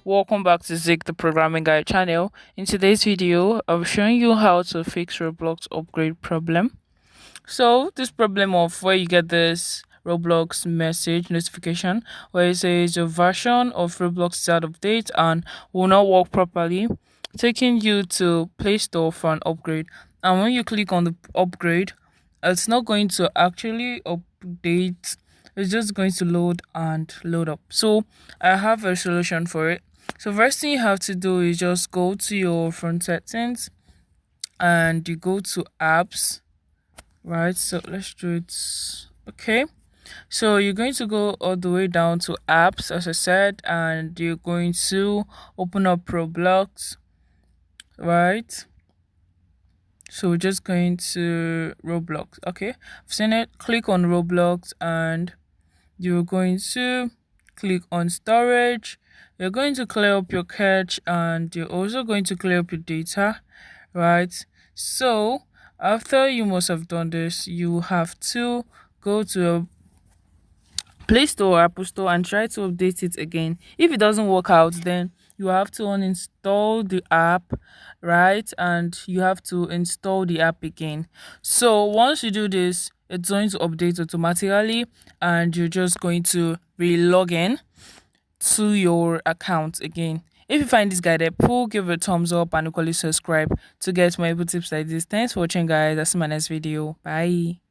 Welcome back to Zig the Programming Guide channel. In today's video, I'll be showing you how to fix Roblox upgrade problem. So this problem of where you get this Roblox message notification where it says your version of Roblox is out of date and will not work properly, taking you to Play Store for an upgrade. And when you click on the upgrade, it's not going to actually update, it's just going to load and load up. So I have a solution for it. So first thing you have to do is just go to your phone settings and you go to apps, right? So let's do it. Okay, so you're going to go all the way down to apps as I said, and you're going to open up Roblox, right? So we're just going to Roblox. Okay, I've seen it. Click on Roblox and you're going to click on storage. You're going to clear up your cache and you're also going to clear up your data, right? So after you must have done this, you have to go to a Play Store or Apple Store and try to update it again. If it doesn't work out, then you have to uninstall the app, right? And you have to install the app again. So once you do this, it's going to update automatically and you're just going to re-log in to your account again. If you find this guide helpful, give it a thumbs up and equally subscribe to get more tips like this. Thanks for watching, guys. I'll see you in my next video. Bye.